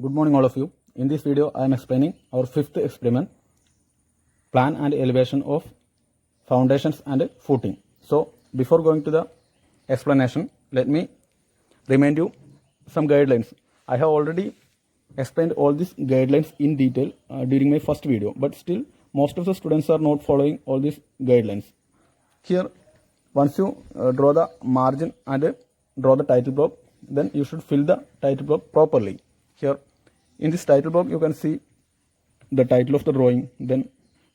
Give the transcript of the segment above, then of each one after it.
Good morning all of you. In this video I am explaining our fifth experiment, plan and elevation of foundations and footing. So before going to the explanation, let me remind you some guidelines. I have already explained all these guidelines in detail during my first video, but still most of the students are not following all these guidelines. Here, once you draw the margin and draw the title block, then you should fill the title block properly. Here in this title block you can see the title of the drawing, then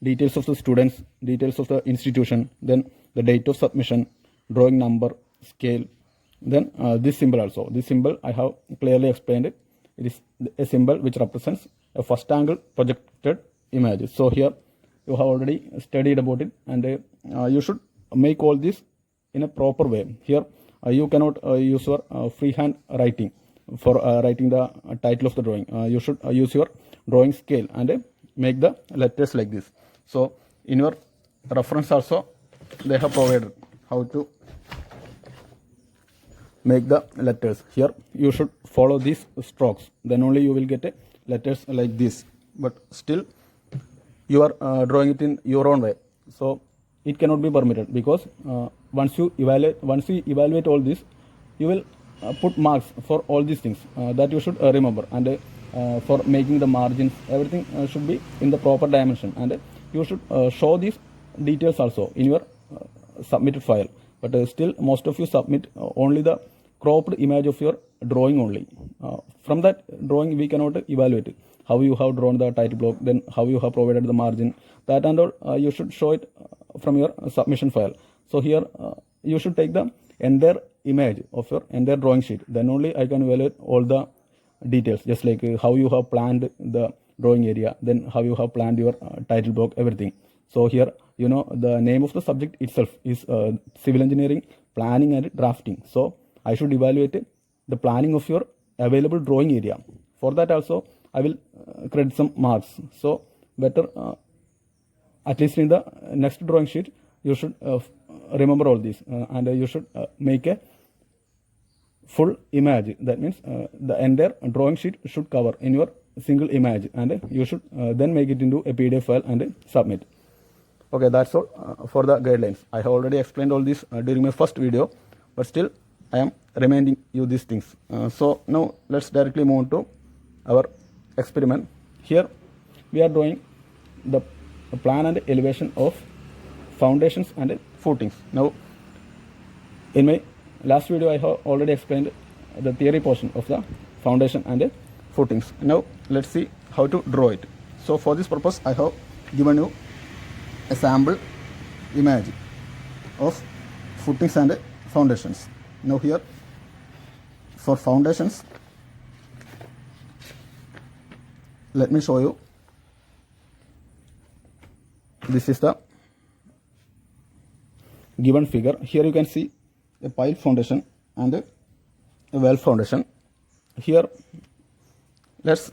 details of the students, details of the institution, then the date of submission, drawing number, scale, then this symbol also. This symbol I have clearly explained it. It is a symbol which represents a first angle projected image. So here you have already studied about it, and you should make all this in a proper way. Here you cannot use your freehand writing for writing the title of the drawing. You should use your drawing scale and make the letters like this. So in your reference also they have provided how to make the letters. Here you should follow these strokes, then only you will get letters like this. But still you are drawing it in your own way, so it cannot be permitted, because once you evaluate all this, you will put marks for all these things that you should remember. And for making the margins, everything should be in the proper dimension, and you should show these details also in your submitted file. But still most of you submit only the cropped image of your drawing only. From that drawing we cannot evaluate how you have drawn the title block, then how you have provided the margin, that and all you should show it from your submission file. So here you should take the entire image of your entire drawing sheet, then only I can evaluate all the details, just like how you have planned the drawing area, then how you have planned your title block, everything. So here the name of the subject itself is civil engineering planning and drafting. So I should evaluate the planning of your available drawing area. For that also I will credit some marks. So better at least in the next drawing sheet you should remember all this, and you should make a full image. That means the entire drawing sheet should cover in your single image, and you should then make it into a PDF file and submit. Okay, that's all for the guidelines. I have already explained all this during my first video, but still I am reminding you these things. So now let's directly move on to our experiment. Here we are drawing the plan and elevation of foundations and footings. Now in my last video I have already explained the theory portion of the foundation and footings. Now let's see how to draw it. So for this purpose I have given you a sample image of footings and foundations. Now here for foundations, let me show you. This is the given figure. Here you can see a pile foundation and a well foundation. Here let's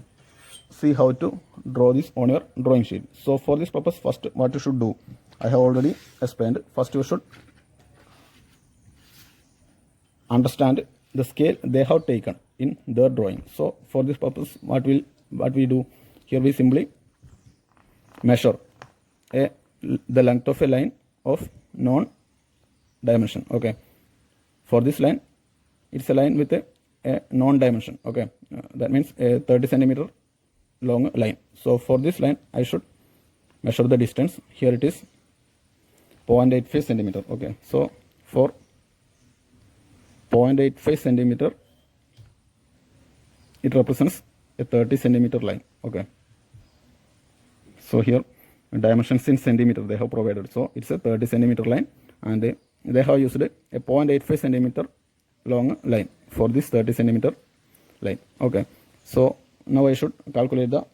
see how to draw this on your drawing sheet. So for this purpose, first what you should do, I have already explained. First you should understand the scale they have taken in their drawing. So for this purpose what we do, here we simply measure the length of a line of known dimension. Okay, for this line it's a line with a known dimension. Okay, that means a 30 centimeter long line. So for this line I should measure the distance. Here it is 0.85 centimeter. Okay, so for 0.85 centimeter it represents a 30 centimeter line. Okay, so here dimensions in centimeter they have provided, so it's a 30 centimeter line, and they have used a 0.85 centimeter long line for this 30 centimeter line. Okay, so now I should calculate the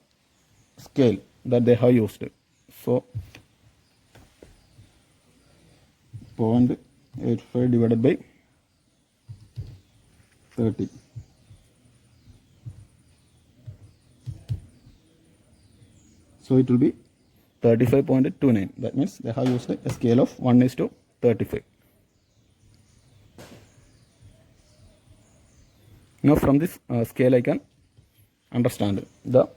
scale that they have used. So 0.85 divided by 30. So it will be 35.29. That means they have used a scale of 1:35. Now from this scale I can understand the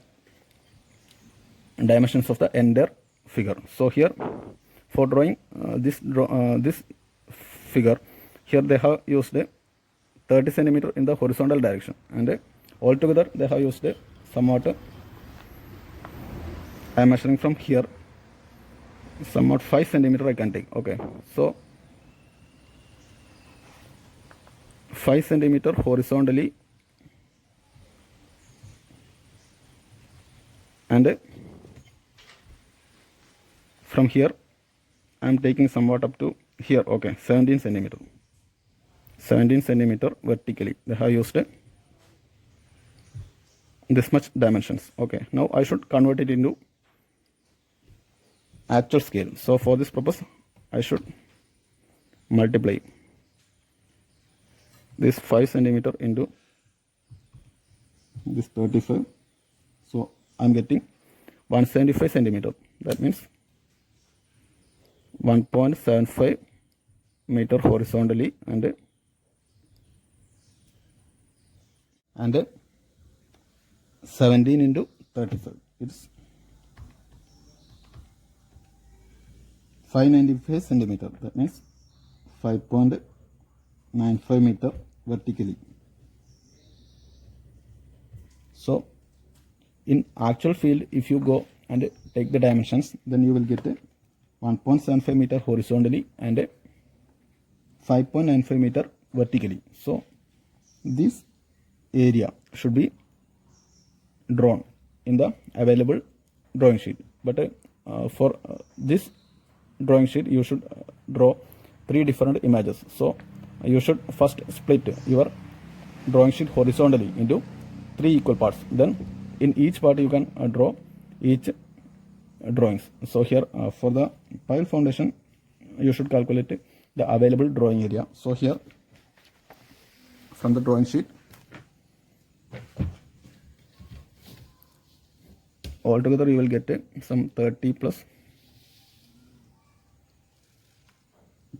dimensions of the entire figure. So here for drawing this figure, here they have used a 30 centimeter in the horizontal direction, and altogether they have used a somewhat, I am measuring from here, somewhat 5 centimeter I can take. Okay, so 5 centimeter horizontally, and from here I am taking somewhat up to here. Okay, 17 centimeter vertically. They have used this much dimensions. Okay, now I should convert it into actual scale. So for this purpose I should multiply this 5 centimeter into this 35. So I am getting 175 centimeter. That means 1.75 meter horizontally, and 17 into 35. It's 595 centimeter. That means 5.95 meter vertically. So in actual field, if you go and take the dimensions, then you will get 1.75 meter horizontally and 5.95 meter vertically. So this area should be drawn in the available drawing sheet, but for this drawing sheet you should draw 3 different images. So you should first split your drawing sheet horizontally into 3 equal parts. Then in each part you can draw each drawings. So here for the pile foundation you should calculate the available drawing area. So here from the drawing sheet, altogether you will get some 30 plus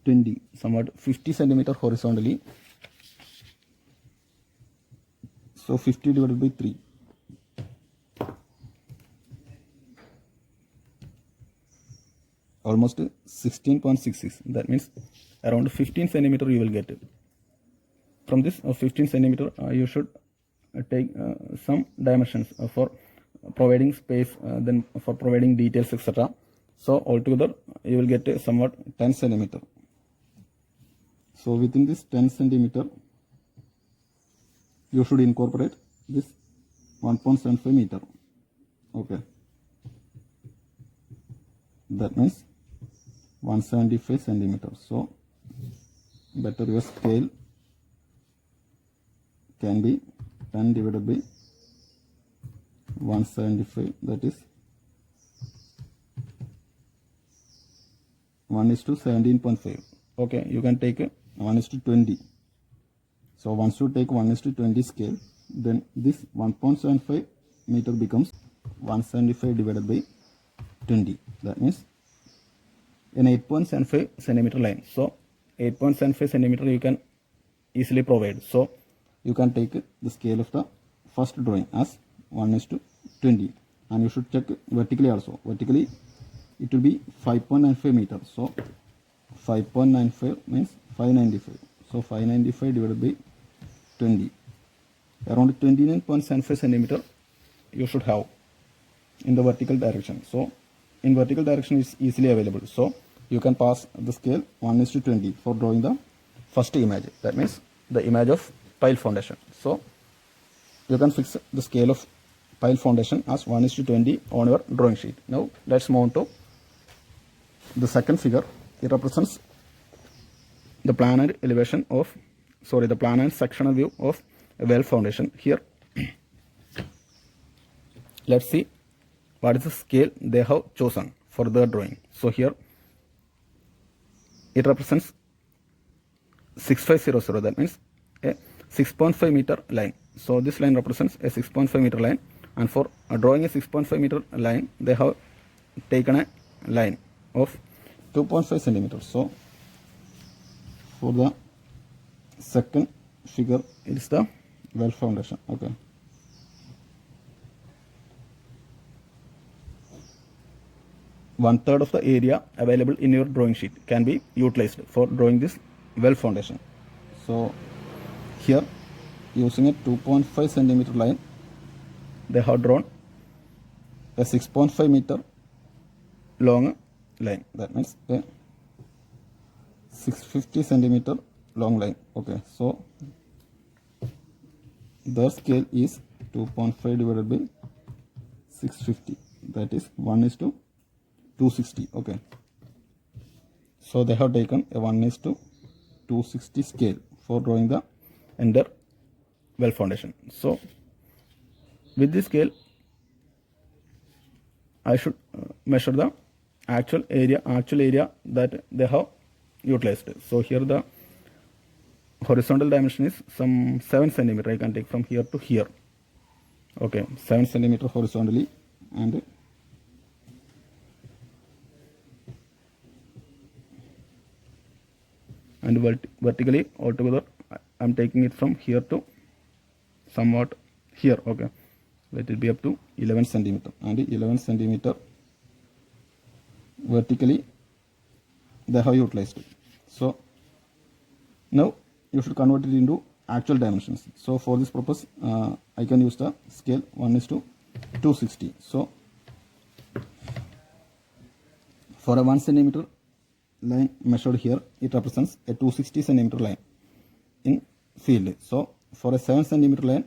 20, somewhat 50 centimeter horizontally. So 50 divided by 3. Almost 16.66. That means around 15 centimeter you will get. From this 15 centimeter you should take some dimensions for providing space, then for providing details, etc. So altogether you will get somewhat 10 centimeter. So within this 10 centimeter you should incorporate this 1.75 meter. Okay, that means 175 centimeters. So better your scale can be 10 divided by 175, that is 1:17.5. Okay, you can take 1:20. So once you take 1:20 scale, then this 1.75 meter becomes 175 divided by 20. That means an 8.75 centimeter line. So 8.75 centimeter you can easily provide. So you can take the scale of the first drawing as 1:20, and you should check vertically also. Vertically it will be 5.95 meters. So 5.95 means 595. So 595 divided by 20, around 29.75 centimeter you should have in the vertical direction. So in vertical direction is easily available. So you can pass the scale 1:20 for drawing the first image. That means the image of pile foundation. So you can fix the scale of pile foundation as 1:20 on your drawing sheet. Now let's move on to the second figure. It represents the plan and elevation of, the plan and sectional view of a well foundation. Here let's see what is the scale they have chosen for the drawing. So here it represents 6500. That means a 6.5 meter line. So this line represents a 6.5 meter line, and for drawing a 6.5 meter line they have taken a line of 2.5 centimeters. So for the second figure it is the well foundation. Okay, 1/3 of the area available in your drawing sheet can be utilized for drawing this well foundation. So here, using a 2.5 centimeter line, they have drawn a 6.5 meter long line. That means a 650 centimeter long line. Okay, so their scale is 2.5 divided by 650. That is 1:260. Okay, so they have taken a 1:260 scale for drawing the entire well foundation. So with this scale, I should measure the actual area that they have utilized. So here the horizontal dimension is some 7 centimeter. I can take from here to here. Okay, 7 centimeter horizontally and vertically altogether I'm taking it from here to somewhat here. Okay, let it be up to 11 centimeter, and 11 centimeter vertically they have utilized it. So now you should convert it into actual dimensions. So for this purpose I can use the scale 1:260. So for a 1 centimeter line measured here, it represents a 260 centimeter line in field. So for a 7 centimeter line,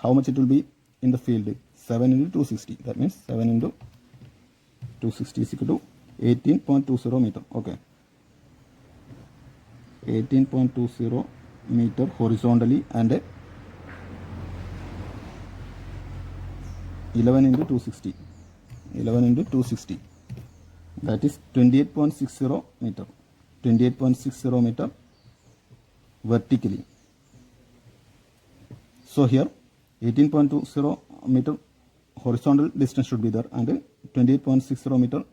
how much it will be in the field? 7 into 260. That means 7 into 260 is equal to 18.20 meter. Okay, 18.20 meter horizontally and 11 into 260. 11 into 260. That is 28.60 meter. 28.60 meter vertically. So here 18.20 meter horizontal distance should be there, and 28.60 meter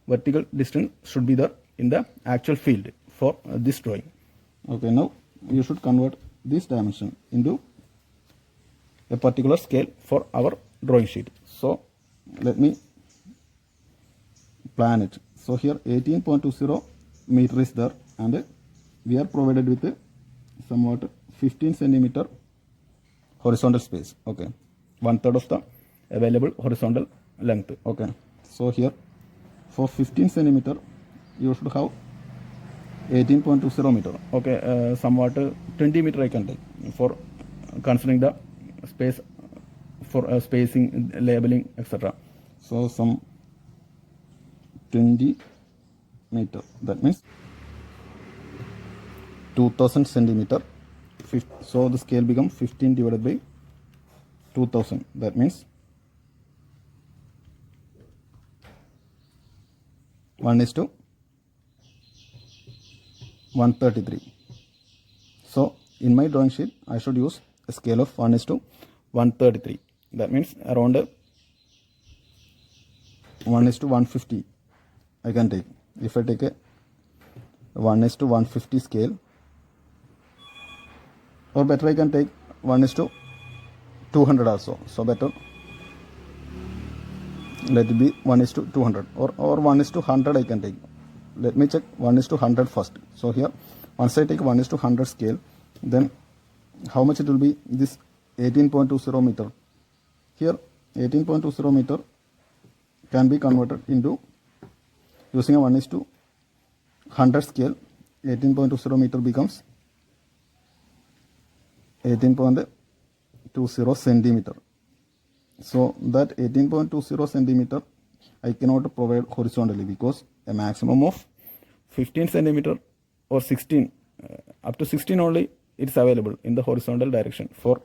vertical distance should be there in the actual field for this drawing. Okay, now you should convert this dimension into a particular scale for our drawing sheet. So let me plan it. So here 18.20 meter is there, and we are provided with somewhat 15 centimeter horizontal space. Okay, 1/3 of the available horizontal length. Okay, so here for 15 centimeter you should have 18.20 meter. Okay, somewhat 20 meter I can take for considering the space for spacing, labeling, etc. So some 20 meter, that means 2000 centimeter. So the scale becomes 15 divided by 2000. That means 1:133. So in my drawing sheet I should use a scale of 1:133. That means around 1:150 I can take. If I take a 1:150 scale, or better I can take 1:200 also. So better let it be 1:200, or 1:100 I can take. Let me check 1:100 first. So here once I take 1:100 scale, then how much it will be? This 18.20 meter. Here 18.20 meter can be converted into using a 1:100 scale. 18.20 meter becomes 18.20 centimeter. So that 18.20 centimeter I cannot provide horizontally, because a maximum of 15 centimeter or 16 up to 16 only it's available in the horizontal direction for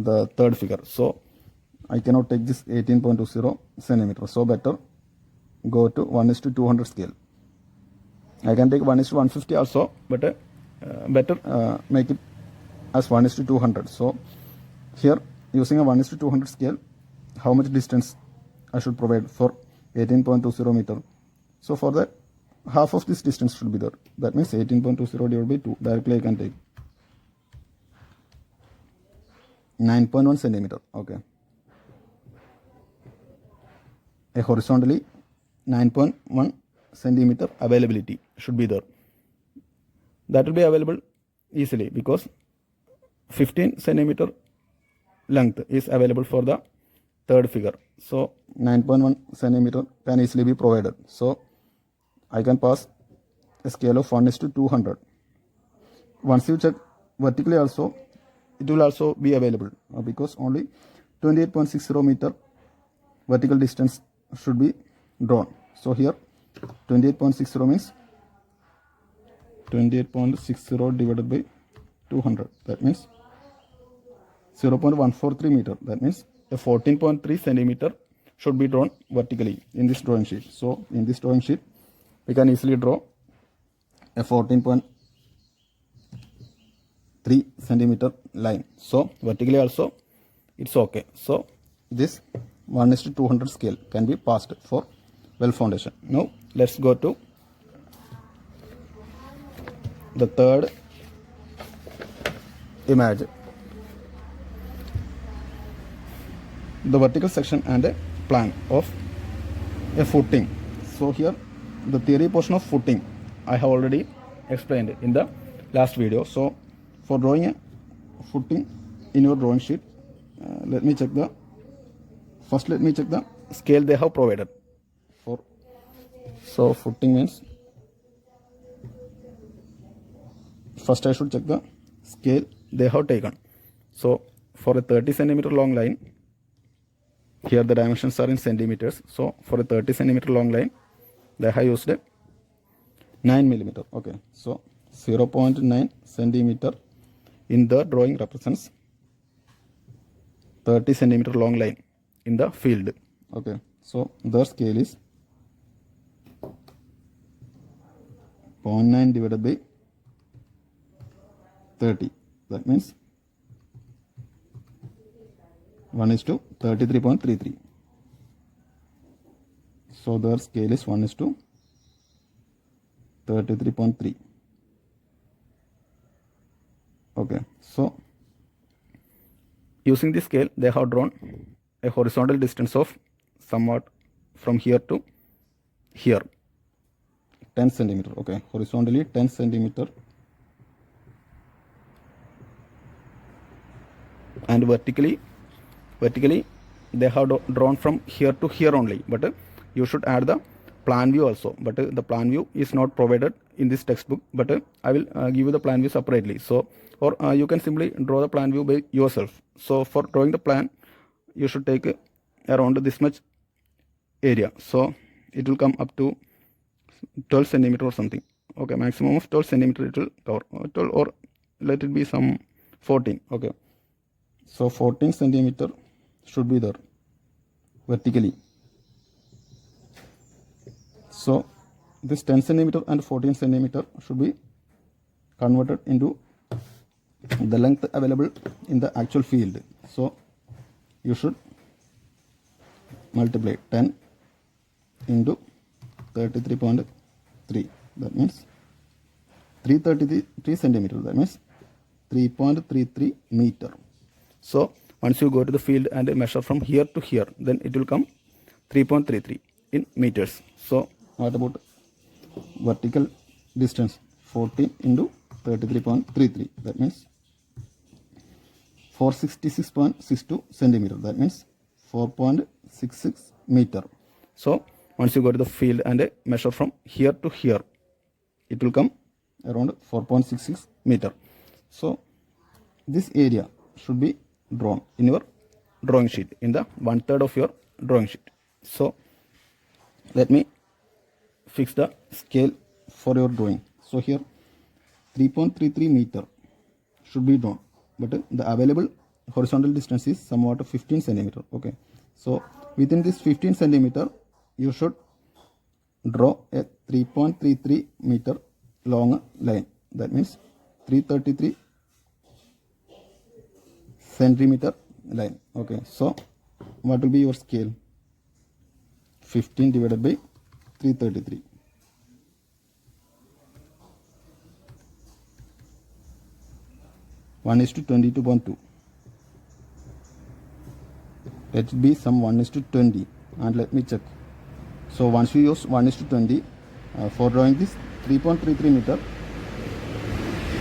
the third figure. So I cannot take this 18.20 centimeter. So better go to 1:200 scale. I can take 1:150 also, but better make it as 1:200. So here using a 1:200 scale, how much distance I should provide for 18.20 meter? So for that, half of this distance should be there. That means 18.20 divided by 2. Directly I can take 9.1 centimeter. Okay, a horizontally 9.1 centimeter availability should be there. That will be available easily because 15 centimeter length is available for the third figure. So 9.1 centimeter can easily be provided. So I can pass a scale of 1:200. Once you check vertically also, it will also be available because only 28.60 meter vertical distance should be drawn. So here 28.60 means 28.60 divided by 200. That means 0.143 meter. That means a 14.3 centimeter should be drawn vertically in this drawing sheet. So in this drawing sheet, we can easily draw a 14.3 centimeter line. So vertically also it's okay. So this 1:200 scale can be passed for well foundation. Now let's go to the third image, the vertical section and a plan of a footing. So here the theory portion of footing I have already explained in the last video. So for drawing a footing in your drawing sheet, let me check the scale they have provided for. So footing means first I should check the scale they have taken. So for a 30 centimeter long line, here the dimensions are in centimeters. So for a 30 centimeter long line, they have used 9 millimeter. Okay, so 0.9 centimeter in the drawing represents 30 centimeter long line in the field. Okay, so the scale is 0.9 divided by 30. That means 1:33.33. So the scale is 1:33.3. Okay, so using this scale, they have drawn a horizontal distance of somewhat from here to here, 10 centimeter. Okay, horizontally 10 centimeter and vertically they have drawn from here to here only, but you should add the plan view also, but the plan view is not provided in this textbook, but I will give you the plan view separately. So or you can simply draw the plan view by yourself. So for drawing the plan, you should take around this much area, so it will come up to 12 centimeter or something. Okay, maximum of 12 centimeter it will cover, 12 or let it be some 14. Okay, so 14 centimeter should be there vertically. So this 10 centimeter and 14 centimeter should be converted into the length available in the actual field. So you should multiply 10 into 33.3. That means 333 centimeter. That means 3.33 meter. So once you go to the field and measure from here to here, then it will come 3.33 in meters. So what about vertical distance? 14 into 33.33. That means 466.62 centimeter. That means 4.66 meter. So once you go to the field and measure from here to here, it will come around 4.66 meter. So this area should be drawn in your drawing sheet, in the 1/3 of your drawing sheet. So let me fix the scale for your drawing. So here 3.33 meter should be drawn, but the available horizontal distance is somewhat 15 centimeter. Okay, so within this 15 centimeter you should draw a 3.33 meter long line. That means 333 centimeter line. Okay, so what will be your scale? 15 divided by 333. One is to 22.2. Let it be some 1:20, and let me check. So once you use 1:20 for drawing this 3.33 meter,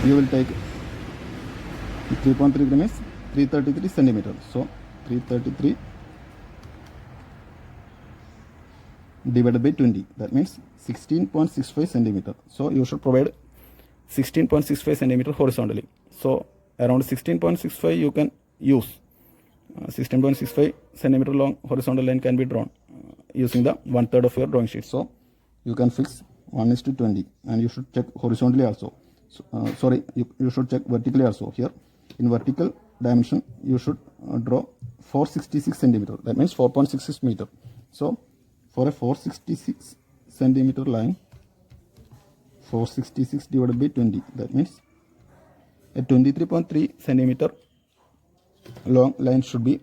you will take 3.33 means 333 centimeter. So 333 divided by 20, that means 16.65 centimeter. So you should provide 16.65 centimeter horizontally. So around 16.65 you can use. 16.65 centimeter long horizontal line can be drawn using the 1/3 of your drawing sheet. So you can fix 1:20, and you should check horizontally also. So, you should check vertically also. Here in vertical dimension you should draw 466 centimeter, that means 4.66 meter. So for a 466 centimeter line, 466 divided by 20, that means a 23.3 centimeter long line should be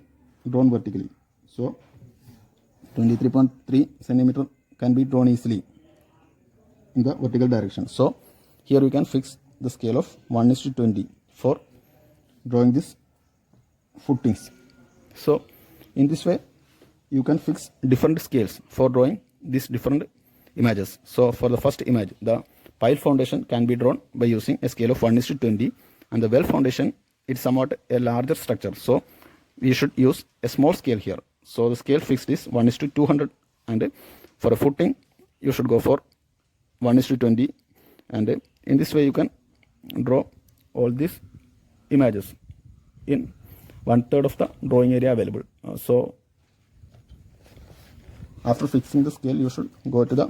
drawn vertically. So 23.3 centimeter can be drawn easily in the vertical direction. So here we can fix the scale of 1:20 for drawing this footings. So in this way you can fix different scales for drawing these different images. So for the first image, the pile foundation can be drawn by using a scale of 1:20, and the well foundation is somewhat a larger structure, so we should use a small scale here. So the scale fixed is 1:200, and for a footing you should go for 1:20, and in this way you can draw all these images in 1/3 of the drawing area available. So after fixing the scale, you should go to the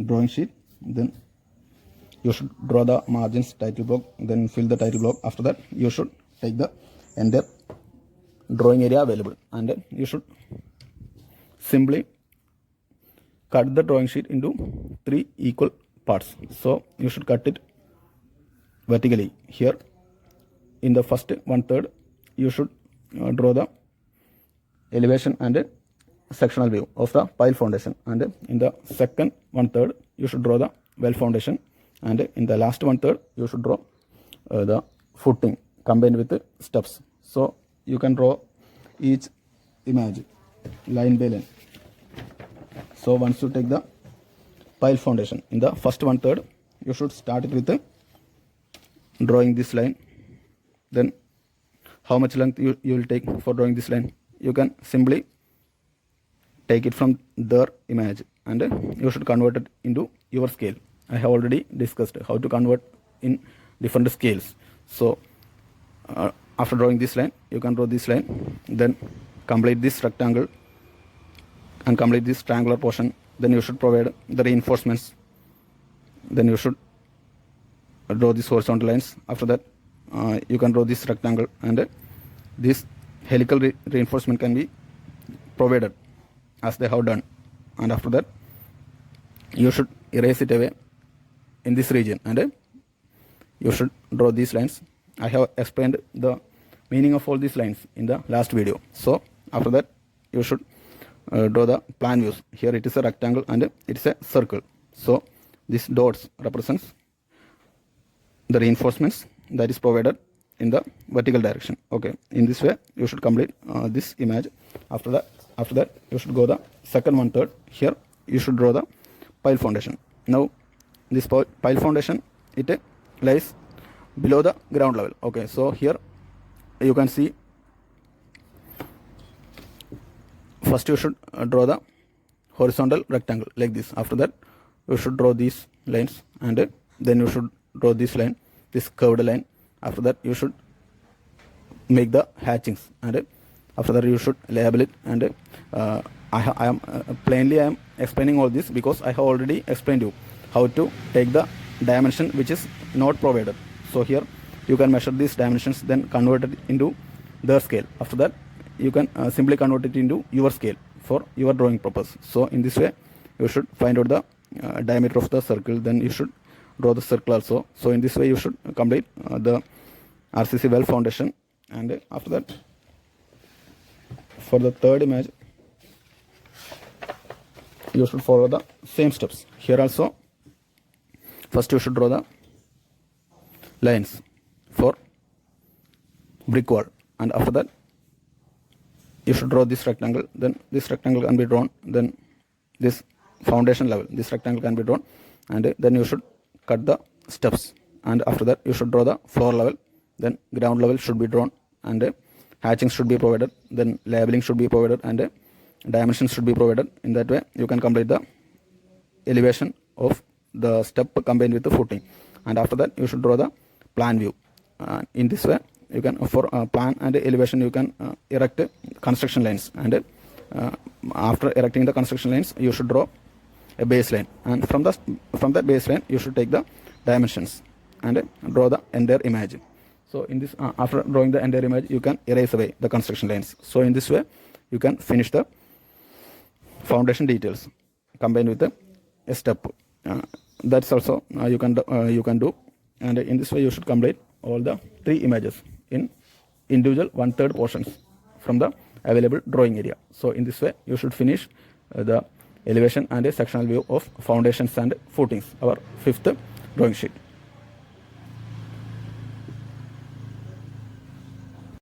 drawing sheet, then you should draw the margins, title block, then fill the title block. After that you should take the entire drawing area available, and you should simply cut the drawing sheet into 3 equal parts. So you should cut it vertically. Here in the first 1/3 you should draw the elevation and sectional view of the pile foundation, and in the second 1/3 you should draw the well foundation, and in the last 1/3 you should draw the footing combined with the steps. So you can draw each image line by line. So once you take the pile foundation in the first 1/3, you should start it with drawing this line. Then how much length you will take for drawing this line, you can simply take it from their image, and you should convert it into your scale. I have already discussed how to convert in different scales. So after drawing this line, you can draw this line, then complete this rectangle and complete this triangular portion. Then you should provide the reinforcements. Then you should draw these horizontal lines. After that you can draw this rectangle, and this helical reinforcement can be provided as they have done. And after that you should erase it away in this region, and you should draw these lines. I have explained the meaning of all these lines in the last video. So after that you should draw the plan views. Here it is a rectangle and it is a circle. So these dots represents the reinforcements that is provided in the vertical direction. Okay, in this way you should complete this image. After that you should go the second 1/3. Here you should draw the pile foundation. Now this pile foundation, it lies below the ground level. Okay, so here you can see, first you should draw the horizontal rectangle like this. After that you should draw these lines, and then you should draw this line, this curved line. After that you should make the hatchings, and after that you should label it. And I am explaining all this because I have already explained you how to take the dimension which is not provided. So here you can measure these dimensions, then convert it into their scale. After that you can simply convert it into your scale for your drawing purpose. So in this way you should find out the diameter of the circle, then you should draw the circle also. So in this way you should complete the RCC well foundation. And after that, for the third image you should follow the same steps. Here also first you should draw the lines for brick wall, and after that you should draw this rectangle. Then this rectangle can be drawn, then this foundation level, this rectangle can be drawn, and then you should cut the steps, and after that you should draw the floor level, then ground level should be drawn, and hatching should be provided, then labeling should be provided, and dimensions should be provided. In that way you can complete the elevation of the step combined with the footing, and after that you should draw the plan view. In this way you can, for plan and elevation, you can erect construction lines, and after erecting the construction lines you should draw a baseline, and from that baseline you should take the dimensions and draw the entire image. So in this after drawing the entire image, you can erase away the construction lines. So in this way you can finish the foundation details combined with a step. That's also you can do, and in this way you should complete all the 3 images in individual 1/3 portions from the available drawing area. So in this way you should finish the elevation and a sectional view of foundations and footings, our 5th drawing sheet.